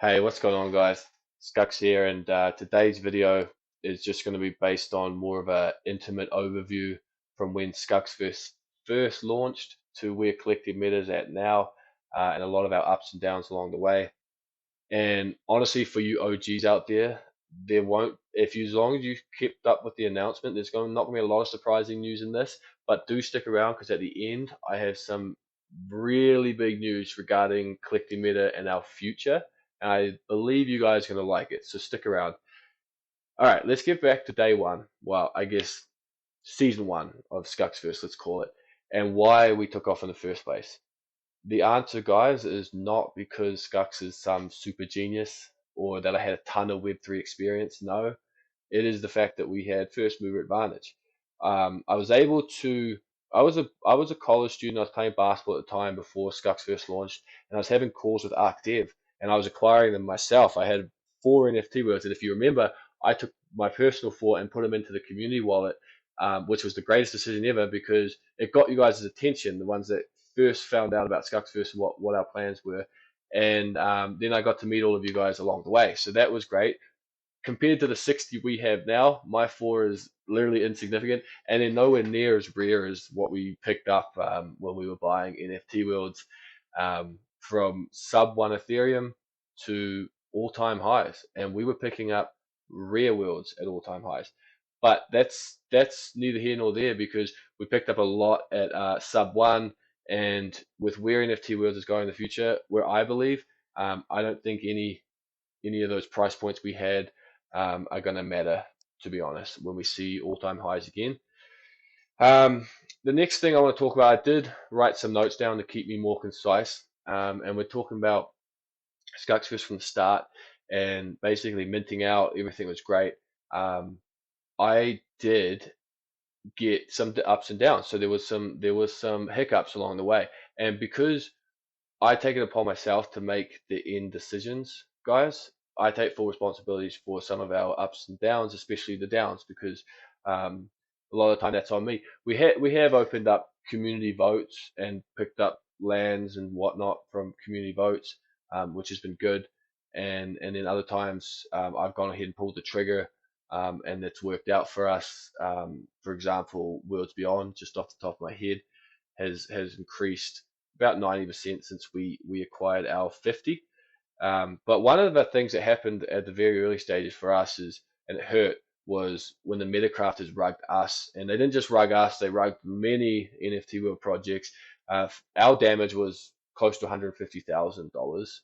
Hey, what's going on, guys? Skux here, and today's video is just going to be based on more of a intimate overview from when skuxxverse first launched to where collective meta is at now, and a lot of our ups and downs along the way. And honestly, for you OGs out there, there won't, if you, as long as you kept up with the announcement, there's going not going to be a lot of surprising news in this. But do stick around because at the end, I have some really big news regarding collecting meta and our future. And I believe you guys are going to like it. So stick around. All right, let's get back to day one. Well, I guess season one of skuxxverse, let's call it, and why we took off in the first place. The answer, guys, is not because Skux is some super genius or that I had a ton of Web3 experience. No, it is the fact that we had first mover advantage. I was able to. I was a college student. I was playing basketball at the time before Skux first launched, and I was having calls with ArcDev, and I was acquiring them myself. I had four NFT words, and if you remember, I took my personal four and put them into the community wallet, which was the greatest decision ever because it got you guys' attention, the ones that first found out about skuxxverse and what our plans were. And then I got to meet all of you guys along the way. So that was great compared to the 60 we have now. My four is literally insignificant, and they're nowhere near as rare as what we picked up when we were buying NFT worlds, from sub one Ethereum to all-time highs, and we were picking up rare worlds at all-time highs. But that's neither here nor there because we picked up a lot at sub one, and with where NFT worlds is going in the future, where I believe, I don't think any of those price points we had are going to matter, to be honest, when we see all-time highs again. The next thing I want to talk about, I did write some notes down to keep me more concise, and we're talking about skuxxverse from the start and basically minting out. Everything was great. Um, I did get some ups and downs, so there was some hiccups along the way, and because I take it upon myself to make the end decisions, guys. I take full responsibilities for some of our ups and downs, especially the downs, because a lot of the time that's on me. We have opened up community votes and picked up lands and whatnot from community votes, which has been good. And then other times I've gone ahead and pulled the trigger, and it's worked out for us. For example, Worlds Beyond, just off the top of my head, has increased about 90% since we acquired our 50. But one of the things that happened at the very early stages for us is, and it hurt, was when the Metacrafters rugged us. And they didn't just rug us, they rugged many NFT World projects. Our damage was close to $150,000.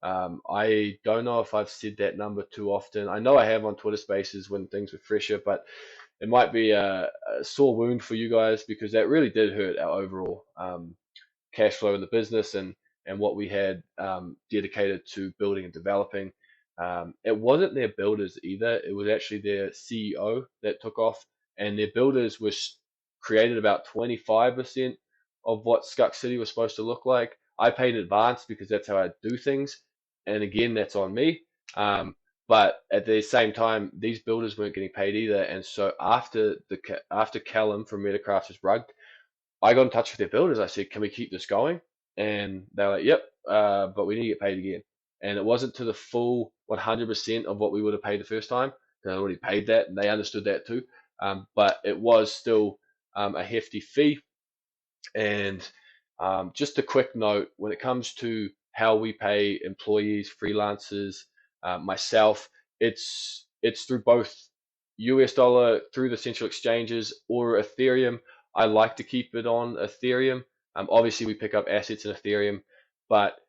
I don't know if I've said that number too often. I know I have on Twitter Spaces when things were fresher, but it might be a sore wound for you guys because that really did hurt our overall cash flow in the business and what we had dedicated to building and developing. It wasn't their builders either. It was actually their CEO that took off, and their builders was created about 25% of what Skuck City was supposed to look like. I paid in advance because that's how I do things, and again, that's on me. But at the same time, these builders weren't getting paid either, and so after Callum from Metacraft was rugged, I got in touch with their builders. I said, "Can we keep this going?" And they're like, "Yep, but we need to get paid again." And it wasn't to the full 100% of what we would have paid the first time. They already paid that, and they understood that too. But it was still a hefty fee. And just a quick note, when it comes to how we pay employees, freelancers, myself, it's through both US dollar through the central exchanges or Ethereum. I like to keep it on Ethereum. Obviously, we pick up assets in Ethereum, but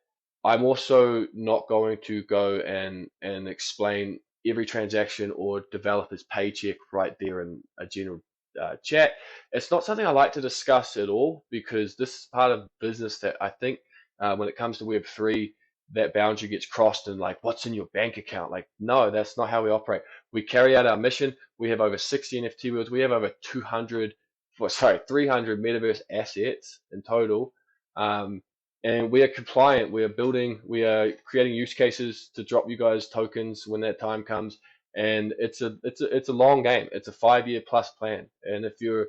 I'm also not going to go and explain every transaction or developer's paycheck right there in a general chat. It's not something I like to discuss at all because this is part of business that I think when it comes to Web3, that boundary gets crossed and like, what's in your bank account? Like, no, that's not how we operate. We carry out our mission. We have over 60 NFT worlds. We have over 300 metaverse assets in total. And we are compliant. We are creating use cases to drop you guys tokens when that time comes. And it's a long game. It's a 5 year plus plan. And if you're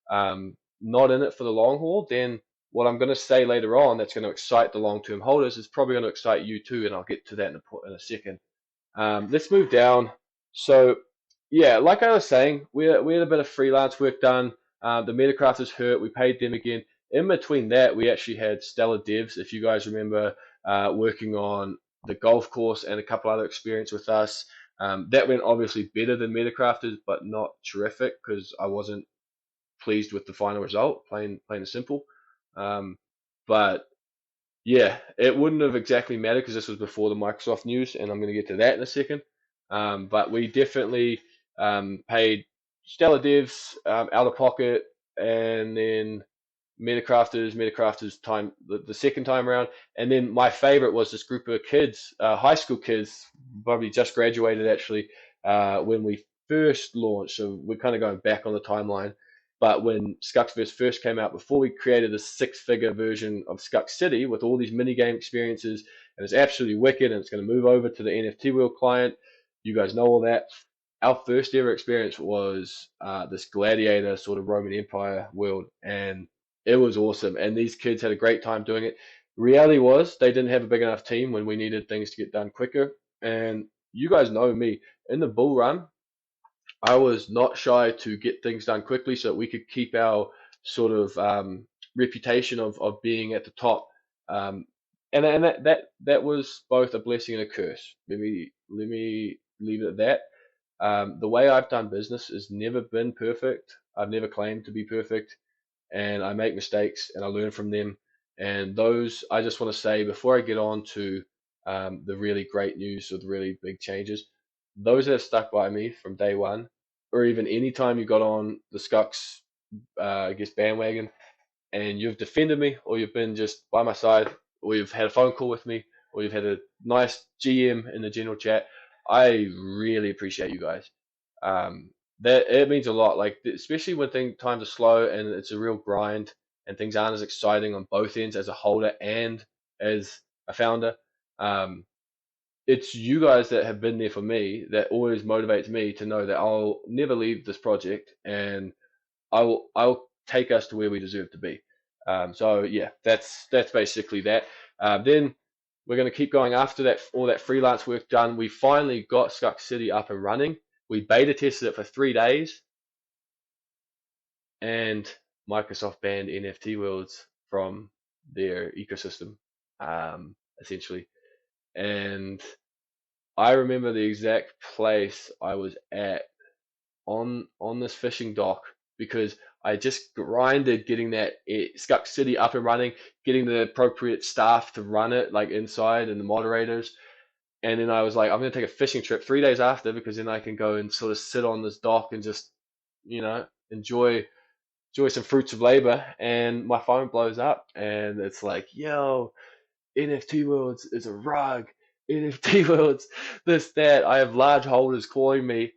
not in it for the long haul, then what I'm going to say later on that's going to excite the long-term holders is probably going to excite you too, and I'll get to that in a second. Let's move down. So, yeah, like I was saying, we had a bit of freelance work done. The Metacrafters hurt. We paid them again. In between that, we actually had stellar devs. If you guys remember, working on the golf course and a couple other experience with us. That went obviously better than Metacrafters, but not terrific because I wasn't pleased with the final result. Plain and simple. Um, but yeah, it wouldn't have exactly mattered because this was before the Microsoft news, and I'm going to get to that in a second. But we definitely paid stellar devs out of pocket, and then Metacrafters time the second time around, and then my favorite was this group of kids, high school kids, probably just graduated actually when we first launched. So we're kind of going back on the timeline. But when skuxxverse first came out, before we created a six-figure version of Skux City with all these mini game experiences, and it's absolutely wicked, and it's going to move over to the NFT World client. You guys know all that. Our first ever experience was this gladiator sort of Roman Empire world, and it was awesome. And these kids had a great time doing it. Reality was they didn't have a big enough team when we needed things to get done quicker. And you guys know me. In the bull run, I was not shy to get things done quickly so that we could keep our sort of reputation of being at the top. Um, and that was both a blessing and a curse. Let me leave it at that. The way I've done business has never been perfect. I've never claimed to be perfect, and I make mistakes and I learn from them. And those, I just want to say before I get on to the really great news or the really big changes, those that have stuck by me from day one, or even any time you got on the Scux, I guess, bandwagon, and you've defended me, or you've been just by my side, or you've had a phone call with me, or you've had a nice GM in the general chat, I really appreciate you guys. Um, that it means a lot, like especially when times are slow and it's a real grind and things aren't as exciting on both ends as a holder and as a founder. Um, it's you guys that have been there for me that always motivates me to know that I'll never leave this project and I'll take us to where we deserve to be. So yeah, that's basically that. Then we're going to keep going after that. All that freelance work done, we finally got Skux City up and running. We beta tested it for 3 days, and Microsoft banned NFT worlds from their ecosystem, essentially. And I remember the exact place I was at on this fishing dock because I just grinded getting that Skux City up and running, getting the appropriate staff to run it, like inside and the moderators. And then I was like, I'm gonna take a fishing trip 3 days after because then I can go and sort of sit on this dock and just, enjoy some fruits of labor. And my phone blows up and it's like, yo, NFT Worlds is a rug. NFT Worlds, this, that. I have large holders calling me.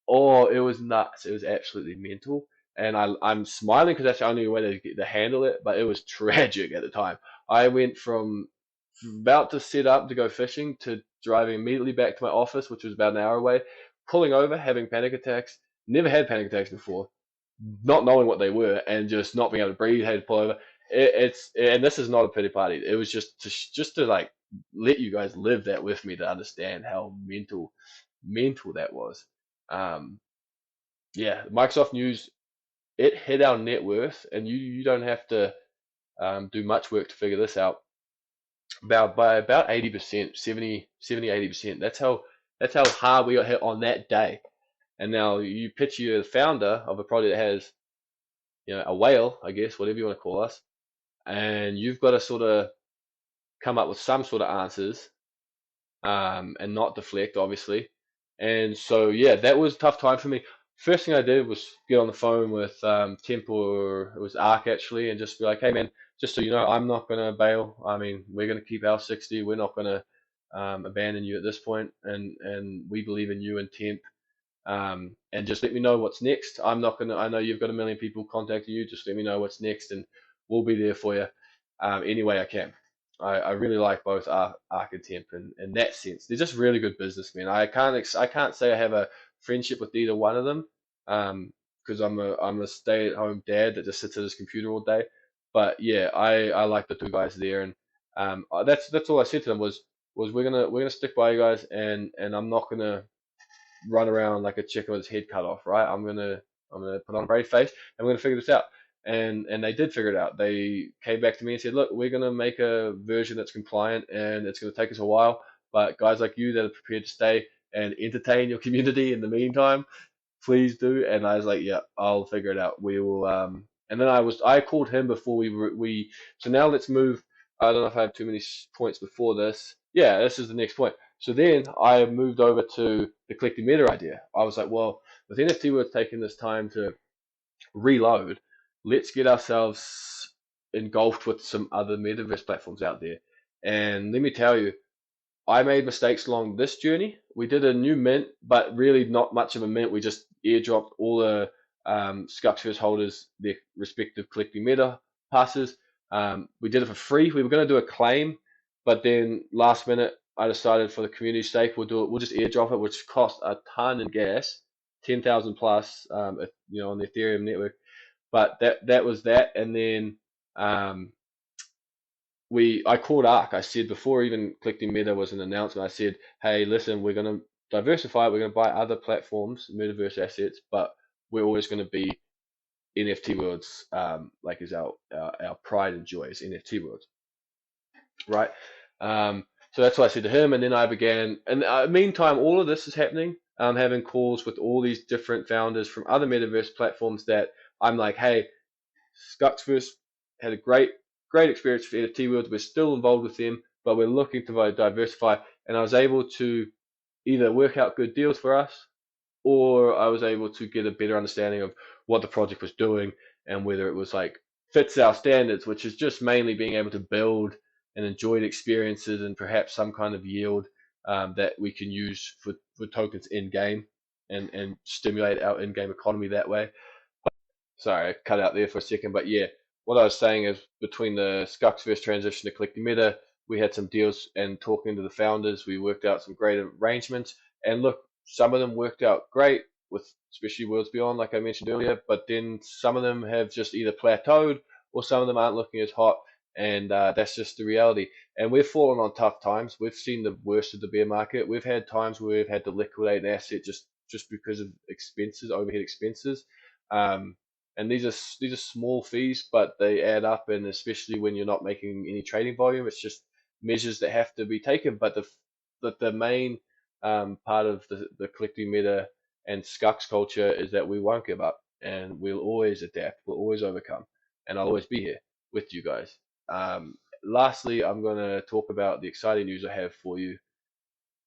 Oh, it was nuts. It was absolutely mental. And I'm smiling because that's the only way to handle it, but it was tragic at the time. I went from about to set up to go fishing to driving immediately back to my office, which was about an hour away, pulling over, having panic attacks. Never had panic attacks before, not knowing what they were, and just not being able to breathe, had to pull over. And this is not a pity party. It was just to like let you guys live that with me to understand how mental that was. Um, yeah, Microsoft News, it hit our net worth, and you don't have to do much work to figure this out. By about 80%, 80%. That's how hard we got hit on that day. And now you picture you're the founder of a project that has, a whale, I guess, whatever you want to call us, and you've got to sort of come up with some sort of answers, and not deflect, obviously. And so, yeah, that was a tough time for me. First thing I did was get on the phone with Temp, or it was Arc actually, and just be like, hey man, just so you know, I'm not going to bail. I mean, we're going to keep our 60. We're not going to abandon you at this point, and we believe in you and Temp. And just let me know what's next. I'm not gonna. I know you've got a million people contacting you. Just let me know what's next, and we'll be there for you any way I can. I really like both Arc and Temp in that sense. They're just really good businessmen. I can't say I have a friendship with either one of them because I'm a stay-at-home dad that just sits at his computer all day. But yeah, I like the two guys there, and that's all I said to them was we're gonna stick by you guys, and I'm not gonna run around like a chicken with his head cut off, right? I'm gonna put on a brave face, and we're gonna figure this out. And they did figure it out. They came back to me and said, look, we're gonna make a version that's compliant, and it's gonna take us a while, but guys like you that are prepared to stay and entertain your community in the meantime, please do. And I was like, yeah, I'll figure it out. We will. And then I called him before we. So now let's move. I don't know if I have too many points before this. Yeah, this is the next point. So then I moved over to the collecting meta idea. I was like, well, with NFT, we're taking this time to reload. Let's get ourselves engulfed with some other metaverse platforms out there. And let me tell you, I made mistakes along this journey. We did a new mint, but really not much of a mint. We just airdropped all the skuxxverse holders their respective collecting meta passes. We did it for free. We were going to do a claim, but then last minute I decided for the community's sake we'll do it. We'll just airdrop it, which cost a ton in gas, 10,000 plus, on the Ethereum network. But that was that, and then um, I called Arc. I said before even collecting meta was an announcement. I said, hey, listen, we're going to diversify. We're going to buy other platforms, metaverse assets, but we're always going to be NFT worlds, like is our pride and joy is NFT worlds, right? So that's what I said to him, and then I began. And meantime, all of this is happening. I'm having calls with all these different founders from other metaverse platforms that I'm like, hey, skuxxverse had a great experience for NFT World. We're still involved with them, but we're looking to diversify. And I was able to either work out good deals for us, or I was able to get a better understanding of what the project was doing and whether it was like fits our standards, which is just mainly being able to build and enjoy the experiences and perhaps some kind of yield that we can use for tokens in game and stimulate our in-game economy that way. Sorry, I cut out there for a second, but yeah, what I was saying is between the skuxxverse transition to collecting meta, we had some deals, and talking to the founders, we worked out some great arrangements. And look, some of them worked out great with especially Worlds Beyond, like I mentioned earlier, but then some of them have just either plateaued or some of them aren't looking as hot, and that's just the reality. And we've fallen on tough times. We've seen the worst of the bear market. We've had times where we've had to liquidate an asset just because of expenses, overhead expenses. Um, and these are small fees, but they add up, and especially when you're not making any trading volume, it's just measures that have to be taken. But the main part of the collecting meta and Scux culture is that we won't give up, and we'll always adapt, we'll always overcome, and I'll always be here with you guys. Lastly, I'm going to talk about the exciting news I have for you,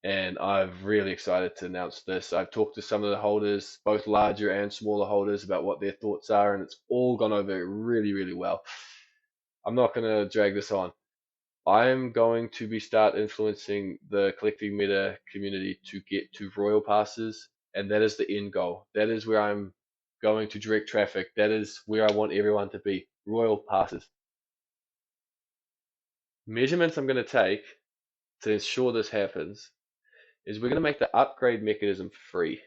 and I'm really excited to announce this. I've talked to some of the holders, both larger and smaller holders, about what their thoughts are, and it's all gone over really, really well. I'm not going to drag this on. I'm going to start influencing the collecting meta community to get to royal passes, and that is the end goal. That is where I'm going to direct traffic. That is where I want everyone to be. Royal passes. Measurements I'm going to take to ensure this happens is we're going to make the upgrade mechanism free.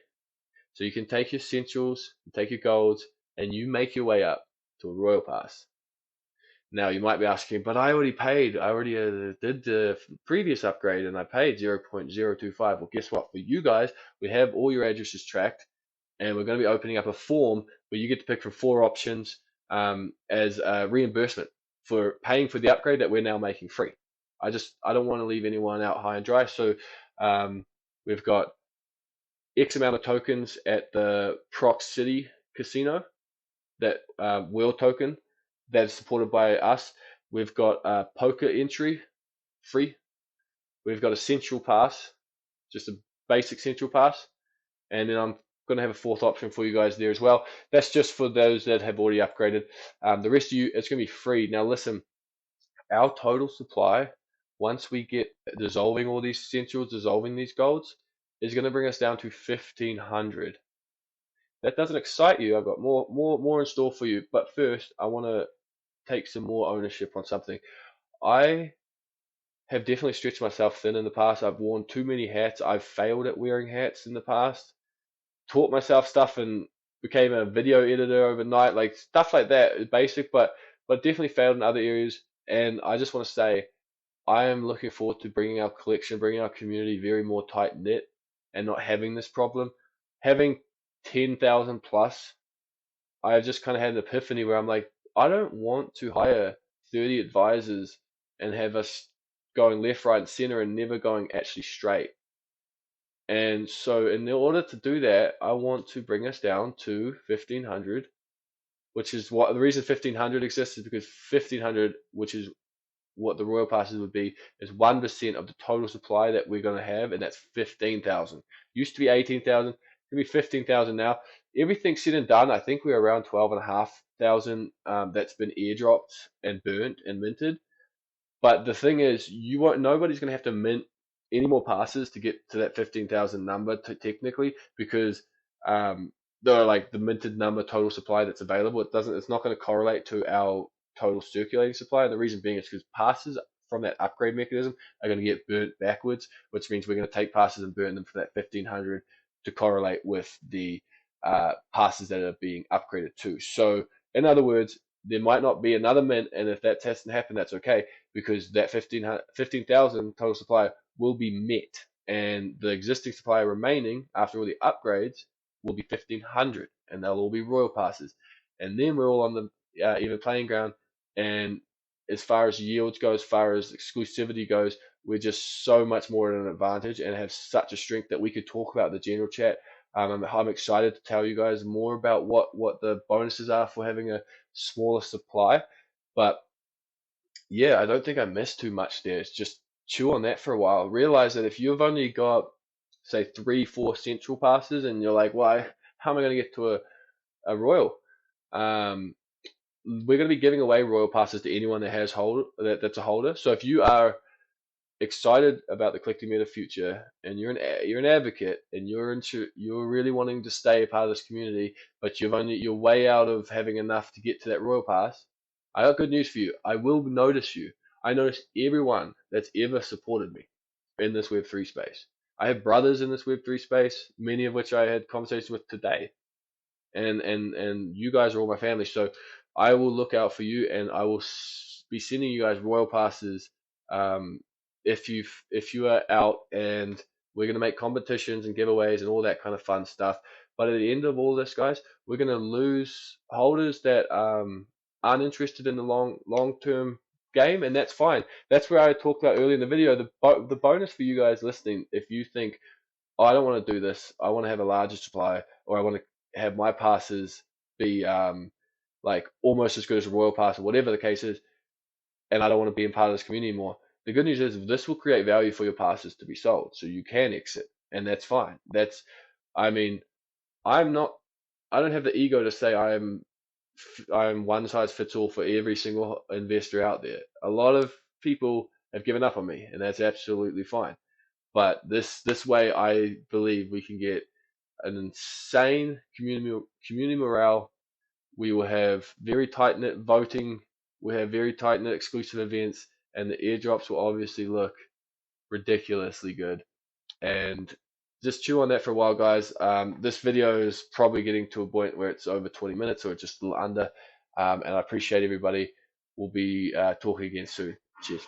So you can take your essentials, take your golds, and you make your way up to a royal pass. Now you might be asking, but I already paid. I already did the previous upgrade, and I paid 0.025. Well, guess what? For you guys, we have all your addresses tracked, and we're going to be opening up a form where you get to pick from 4 options as a reimbursement for paying for the upgrade that we're now making free. I don't want to leave anyone out high and dry, so we've got X amount of tokens at the Prox City Casino, that world token that is supported by us. We've got poker entry free. We've got a central pass, just a basic central pass, and then I'm going to have a 4th option for you guys there as well. That's just for those that have already upgraded. The rest of you, it's going to be free. Now listen, our total supply, once we get dissolving all these essentials, dissolving these golds, is going to bring us down to 1,500. That doesn't excite you. I've got more in store for you. But first, I want to take some more ownership on something. I have definitely stretched myself thin in the past. I've worn too many hats. I've failed at wearing hats in the past. Taught myself stuff and became a video editor overnight, like stuff like that is basic. But but definitely failed in other areas. And I just want to say, I am looking forward to bringing our collection, bringing our community very more tight knit, and not having this problem. Having 10,000 plus, I just kind of had an epiphany where I'm like, I don't want to hire 30 advisors and have us going left, right, and center and never going actually straight. And so, in order to do that, I want to bring us down to 1500, which is what the reason 1500 exists is because 1500, which is what the royal passes would be, is 1% of the total supply that we're going to have, and that's 15,000. Used to be 18,000, going to be 15,000 now. Everything said and done, I think we're around 12,500 that's been airdropped and burnt and minted. But the thing is, you won't. Nobody's going to have to mint any more passes to get to that 15,000 number technically, because um, the like the minted number total supply that's available. It doesn't. It's not going to correlate to our total circulating supply. And the reason being is because passes from that upgrade mechanism are going to get burnt backwards, which means we're going to take passes and burn them for that 1500 to correlate with the passes that are being upgraded to. So, in other words, there might not be another mint, and if that hasn't happened, that's okay, because that 15,000 total supply will be met, and the existing supply remaining after all the upgrades will be 1500, and they'll all be royal passes, and then we're all on the even playing ground. And as far as yields go, as far as exclusivity goes, we're just so much more at an advantage and have such a strength that we could talk about the general chat. I'm excited to tell you guys more about what the bonuses are for having a smaller supply, but yeah, I don't think I missed too much there. It's just chew on that for a while. Realize that if you've only got, say, 3, 4 central passes, and you're like, why? How am I going to get to a royal? Um, we're going to be giving away royal passes to anyone that has that's a holder. So if you are excited about the collecting meta future, and you're an advocate, and you're really wanting to stay a part of this community, but you're way out of having enough to get to that royal pass, I got good news for you. I will notice you. I notice everyone that's ever supported me in this Web3 space. I have brothers in this Web3 space, many of which I had conversations with today, and you guys are all my family. So I will look out for you, and I will be sending you guys royal passes um, if you are out, and we're gonna make competitions and giveaways and all that kind of fun stuff. But at the end of all this, guys, we're gonna lose holders that aren't interested in the long term game, and that's fine. That's where I talked about earlier in the video. The bonus for you guys listening, if you think, oh, I don't want to do this. I want to have a larger supply, or I want to have my passes be like almost as good as a royal pass, or whatever the case is, and I don't want to be in part of this community anymore. The good news is this will create value for your passes to be sold, so you can exit, and that's fine. I mean, I'm not, I don't have the ego to say I'm one size fits all for every single investor out there. A lot of people have given up on me, and that's absolutely fine. But this way, I believe we can get an insane community morale. We will have very tight knit voting. We have very tight knit exclusive events, and the airdrops will obviously look ridiculously good. And just chew on that for a while, guys. This video is probably getting to a point where it's over 20 minutes, or just a little under. And I appreciate everybody. We'll be talking again soon. Cheers.